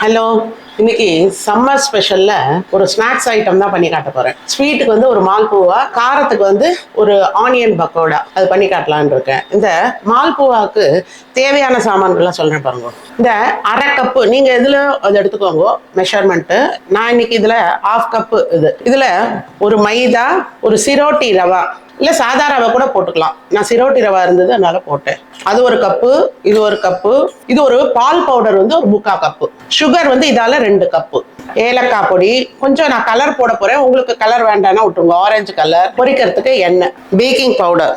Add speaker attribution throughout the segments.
Speaker 1: Hello, இன்னைக்கு summer ஸ்பெஷல்ல ஒரு snacks item தான் பண்ணி காட்ட போறேன். ஸ்வீட்டுக்கு வந்து ஒரு மால்பூவா, காரத்துக்கு வந்து ஒரு ஆனியன் பக்கோடா அது பண்ணி காட்டலான்னு இருக்கேன். இந்த மால்பூவாக்கு தேவையான சாமான்கள்லாம் சொல்றேன் பாருங்க. இந்த அரை கப்பு நீங்க எதுல அதை எடுத்துக்கோங்க மெஷர்மெண்ட். நான் இன்னைக்கு இதுல 1/2 கப்பு இதுல ஒரு மைதா, ஒரு சிரோட்டி ரவா, இல்லை சாதா ரவை கூட போட்டுக்கலாம். நான் சிரோட்டி ரவா இருந்தது அதனால போட்டேன். அது ஒரு கப்பு, இது ஒரு கப்பு, இது ஒரு பால் பவுடர் வந்து ஒரு 3/4 கப்பு, சுகர் வந்து இதால 2 கப்பு, ஏலக்காய் பொடி கொஞ்சம் நான் கலர் போட போறேன். உங்களுக்கு கலர் வேண்டாம்னா விட்டுருங்க, ஆரஞ்சு கலர், பொரிக்கிறதுக்கு எண்ணெய், பேக்கிங் பவுடர்,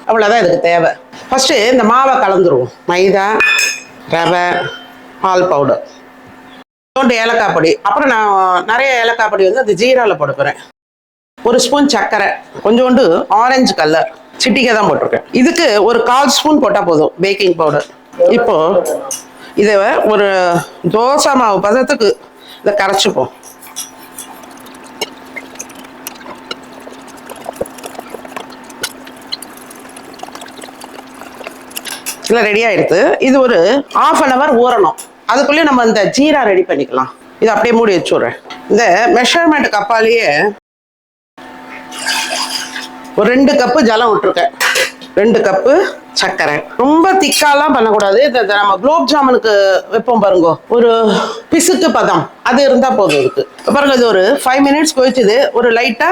Speaker 1: அவ்வளோதான் இதுக்கு தேவை. ஃபர்ஸ்ட் இந்த மாவை கலந்துருவோம். மைதா, ரவை, பால் பவுடர், கொஞ்சோண்டு ஏலக்காய் பொடி, அப்புறம் நான் நிறைய ஏலக்காய் பொடி வந்து அது ஜீராவில் போட போறேன். ஒரு ஸ்பூன் சர்க்கரை, கொஞ்சோண்டு ஆரஞ்சு கலர், சிட்டிகை தான் போட்டிருக்கேன். இதுக்கு ஒரு 1/4 ஸ்பூன் போட்டால் போதும் பேக்கிங் பவுடர். இப்போ இதை ஒரு தோசை மாவு பதத்துக்கு இதை கரைச்சிப்போம். இல்லை ரெடி ஆயிடுது. இது ஒரு 1/2 hour ஊறணும். அதுக்குள்ளேயும் நம்ம இந்த ஜீரா ரெடி பண்ணிக்கலாம். இது அப்படியே மூடி வச்சுடுறேன். இந்த மெஷர்மெண்ட் கப்பாலேயே ஒரு 2 கப்பு ஜலம் விட்டுருக்கேன், 2 கப்பு சர்க்கரை. ரொம்ப திக்காலாம் பண்ணக்கூடாது. நம்ம குலோப் ஜாமுனுக்கு வைப்போம் பாருங்க, ஒரு பிசுக்கு பதம் அது இருந்தா போதும். இதுக்கு பாருங்க, இது ஒரு 5 minutes போயிடுச்சுது. ஒரு லைட்டா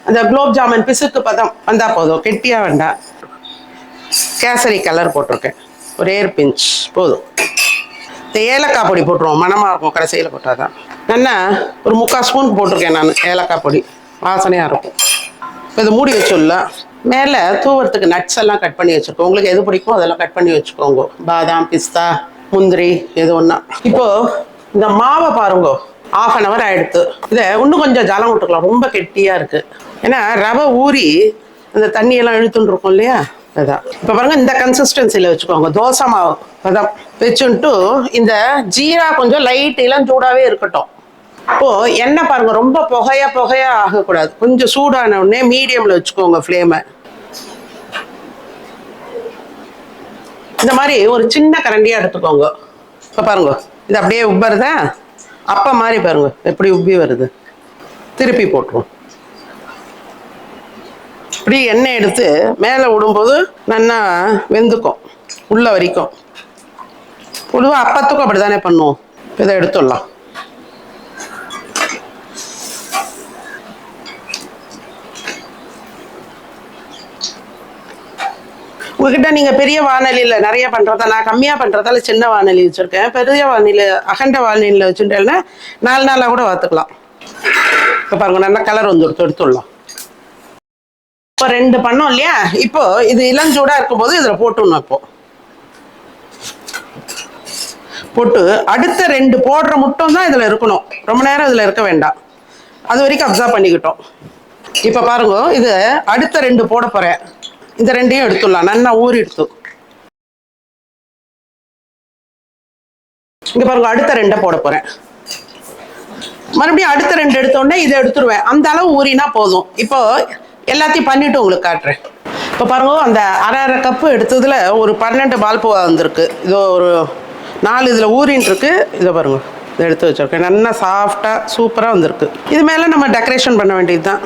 Speaker 1: அந்த குலோப் ஜாமுன் பிசுக்கு பதம் வந்தா போதும், கெட்டியா வேண்டாம். கேசரி கலர் போட்டிருக்கேன், ஒரு ஏர் பிஞ்ச் போதும். இந்த ஏலக்காய் பொடி போட்டுருவோம், மனமா இருக்கும் கடைசியில் போட்டாதான். நல்லா ஒரு 3/4 ஸ்பூன் போட்டிருக்கேன் நான் ஏலக்காய் பொடி, வாசனையா இருக்கும். இதை மூடி வச்சுடலாம். மேலே தூவறதுக்கு நட்ஸ் எல்லாம் கட் பண்ணி வச்சுருக்கோம். உங்களுக்கு எது பிடிக்குமோ அதெல்லாம் கட் பண்ணி வச்சுக்கோங்க. பாதாம், பிஸ்தா, முந்திரி, எது ஒன்றா. இப்போது இந்த மாவை பாருங்க, 1/2 hour ஆகிடுது. இதை இன்னும் கொஞ்சம் ஜலம் விட்டுக்கலாம், ரொம்ப கெட்டியாக இருக்குது. ஏன்னா ரவை ஊறி அந்த தண்ணியெல்லாம் இழுத்துன்னு இருக்கும் இல்லையா, அதுதான். இப்போ பாருங்கள், இந்த கன்சிஸ்டன்சியில் வச்சுக்கோங்க, தோசை மாவு அதான் வச்சுன்ட்டு இந்த ஜீரா கொஞ்சம் லைட் இளம் சூடாகவே இருக்கட்டும். இப்போ எண்ணெய் பாருங்க, ரொம்ப புகையா ஆகக்கூடாது. கொஞ்சம் சூடான உடனே மீடியம்ல வச்சுக்கோங்க ஃப்ளேமை. இந்த மாதிரி ஒரு சின்ன கரண்டியா எடுத்துக்கோங்க. இப்போ பாருங்க, இது அப்படியே உப்பருதா, அப்ப மாதிரி பாருங்க எப்படி உப்பி வருது. திருப்பி போட்டுருவோம். இப்படி எண்ணெய் எடுத்து மேலே விடும்போது நல்லா வெந்துக்கும் உள்ள வரைக்கும். பொதுவாக அப்பத்துக்கும் அப்படித்தானே பண்ணுவோம். இதை எடுத்துடலாம். உங்ககிட்ட நீங்கள் பெரிய வானொலியில் நிறைய பண்ணுறதா, நான் கம்மியாக பண்ணுறதால சின்ன வானொலி வச்சுருக்கேன். பெரிய வானொலியில் அகண்ட வானொலியில் வச்சுட்டேன்னா 4 நாளாக கூட பார்த்துக்கலாம். இப்போ பாருங்க, நல்லா கலர் வந்துடுத்து, எடுத்துடலாம். இப்போ 2 பண்ணோம் இல்லையா, இப்போ இது இளஞ்சூடாக இருக்கும்போது இதில் போட்டுடணும். இப்போ போட்டு அடுத்த 2 போடுற மட்டும் தான் இதில் இருக்கணும், ரொம்ப நேரம் இதில் இருக்க வேண்டாம். அது வரைக்கும் அப்சர்வ் பண்ணிக்கிட்டோம். இப்போ பாருங்க, இது அடுத்த 2 போட போகிறேன். இந்த 2ஐயும் எடுத்துடலாம், நல்லா ஊறி எடுத்து. இங்க பாருங்க, அடுத்த 2 போட போறேன். மறுபடியும் அடுத்த 2 எடுத்தோடனே இதை எடுத்துருவேன். அந்த அளவு ஊறினா போதும். இப்போ எல்லாத்தையும் பண்ணிட்டு உங்களுக்கு காட்டுறேன். இப்போ பாருங்க, அந்த அரை கப்பு எடுத்ததுல ஒரு 12 பால்பூவா வந்திருக்கு. இது ஒரு 4 இதுல ஊறின்னு இருக்கு. இதை பாருங்க, இதை எடுத்து வச்சிருக்கேன். நல்லா சாஃப்டா சூப்பரா வந்திருக்கு. இது மேல நம்ம டெக்கரேஷன் பண்ண வேண்டியதுதான்.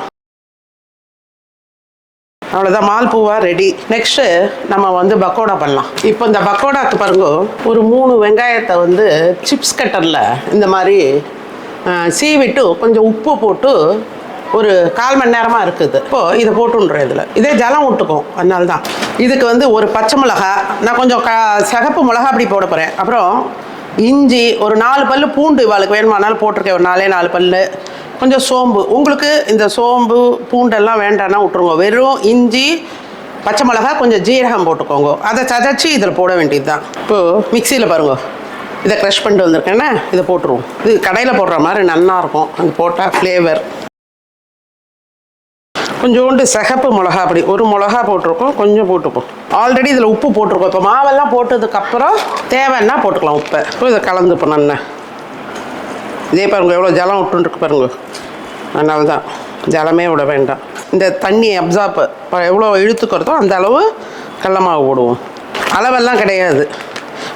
Speaker 1: அவ்வளோதான், மால்பூவா ரெடி. நெக்ஸ்ட்டு நம்ம வந்து பக்கோடா பண்ணலாம். இப்போ இந்த பக்கோடாக்கு பாருங்க, ஒரு 3 வெங்காயத்தை வந்து சிப்ஸ் கட்டரில் இந்த மாதிரி சீவிட்டு கொஞ்சம் உப்பு போட்டு ஒரு 1/4 மணி நேரமாக இருக்குது. இப்போது இதை போட்டுன்றேன். இதில் இதே ஜலம் விட்டுக்கும், அதனால தான். இதுக்கு வந்து ஒரு பச்சை மிளகா, நான் கொஞ்சம் சிகப்பு மிளகா அப்படி போட போகிறேன். அப்புறம் இஞ்சி, ஒரு 4 பல்லு பூண்டு, இவாளுக்கு வேணுமானாலும் போட்டிருக்கேன், ஒரு 4 பல்லு. கொஞ்சம் சோம்பு, உங்களுக்கு இந்த சோம்பு பூண்டெல்லாம் வேண்டாம்னா விட்டுருங்க. வெறும் இஞ்சி, பச்சை மிளகா, கொஞ்சம் ஜீரகம் போட்டுக்கோங்க. அதை சதைச்சி இதில் போட வேண்டியது தான். இப்போது மிக்சியில் பாருங்க, இதை க்ரஷ் பண்ணிட்டு வந்திருக்கேன்னா இதை போட்டுருவோம். இது கடையில் போடுற மாதிரி நல்லாயிருக்கும், அது போட்டால் ஃப்ளேவர். கொஞ்சோண்டு சிகப்பு மிளகா, அப்படி ஒரு மிளகா போட்டிருக்கோம், கொஞ்சம் போட்டுப்போம். ஆல்ரெடி இதில் உப்பு போட்டிருக்கோம். இப்போ மாவெல்லாம் போட்டதுக்கப்புறம் தேவைன்னா போட்டுக்கலாம் உப்பை. இப்போ இதை கலந்துப்போம் நல்லா. இதே பாருங்க, எவ்வளோ ஜலம் விட்டுருக்கு பாருங்க. அதனால தான் ஜலமே விட வேண்டாம். இந்த தண்ணி அப்சார்ப் எவ்வளோ இழுத்துக்கிறதோ அந்த அளவு கடல மாவு போடுவோம். அளவெல்லாம் கிடையாது,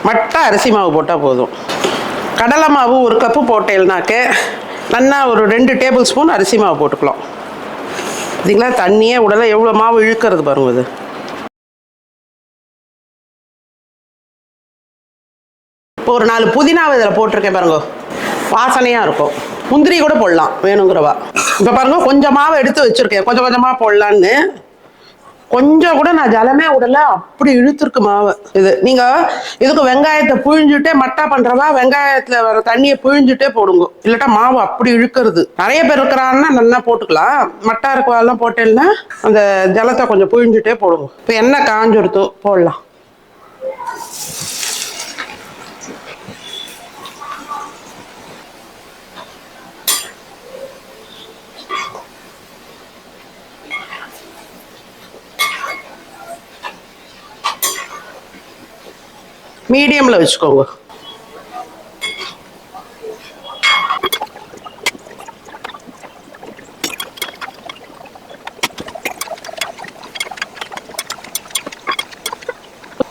Speaker 1: மட்டை அரிசி மாவு போட்டால் போதும். கடலை மாவு 1 கப்பு போட்டேன்னாக்க நல்லா ஒரு 2 டேபிள் ஸ்பூன் அரிசி மாவு போட்டுக்கலாம். இதுங்களா தண்ணியே உடலை எவ்வளோ மாவு இழுக்கிறது பாருங்க. இது இப்போ ஒரு 4 புதினாவை இதில் போட்டிருக்கேன் பாருங்க, வாசனையாக இருக்கும். முந்திரி கூட போடலாம் வேணுங்கிறவா. இப்போ பாருங்க கொஞ்சம் மாவை எடுத்து வச்சுருக்கேன், கொஞ்சம் கொஞ்சமாக போடலான்னு. கொஞ்சம் கூட நான் ஜலமே விடல, அப்படி இழுத்துருக்கு மாவை. இது நீங்கள் இதுக்கு வெங்காயத்தை புழிஞ்சுட்டே மட்டா பண்ணுறவா வெங்காயத்தில் வர தண்ணியை புழிஞ்சுட்டே போடுங்க, இல்லாட்டா மாவு அப்படி இழுக்கிறது. நிறைய பேர் இருக்கிறாங்கன்னா நல்லா போட்டுக்கலாம். மட்டா இருக்கவாலாம் போட்டேன்னா அந்த ஜலத்தை கொஞ்சம் புழிஞ்சுட்டே போடுங்க. இப்போ எண்ணெய் காஞ்செடுத்து போடலாம். மீடியமில் வச்சுக்கோங்க.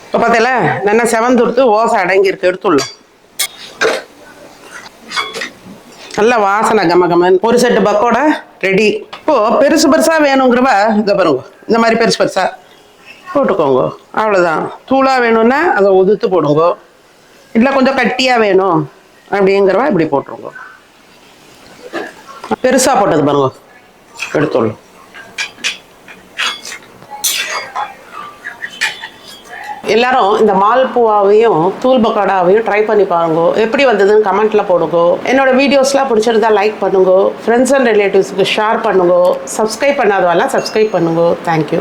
Speaker 1: இப்போ பார்த்தீங்களா நல்லா செவந்துடுத்து, ஓசை அடங்கியிருக்கு, எடுத்துடலாம். நல்ல வாசனை கமகமன். ஒரு செட்டு பக்கோட ரெடி. இப்போது பெருசு பெருசாக வேணுங்கிறவ இதை பாருங்க, இந்த மாதிரி பெருசு பெருசாக போட்டுக்கோங்க. அவ்வளோதான். தூளாக வேணும்னா அதை உதுத்து போடுங்க, இல்லை கொஞ்சம் கட்டியாக வேணும் அப்படிங்கிறவா இப்படி போட்டுருங்க. பெருசாக போட்டது பாருங்க, எடுத்துடலாம். எல்லாரும் இந்த மால்புவாவையும் தூள் பக்கோடாவையும் ட்ரை பண்ணி பாருங்க. எப்படி வந்ததுன்னு கமெண்ட்ல போடுங்க. என்னோட வீடியோஸ்லாம் பிடிச்சிருந்தா லைக் பண்ணுங்க, ஃப்ரெண்ட்ஸ் அண்ட் ரிலேட்டிவ்ஸுக்கு ஷேர் பண்ணுங்க, சப்ஸ்கிரைப் பண்ணாதவெல்லாம் சப்ஸ்கிரைப் பண்ணுங்க. தேங்க்யூ.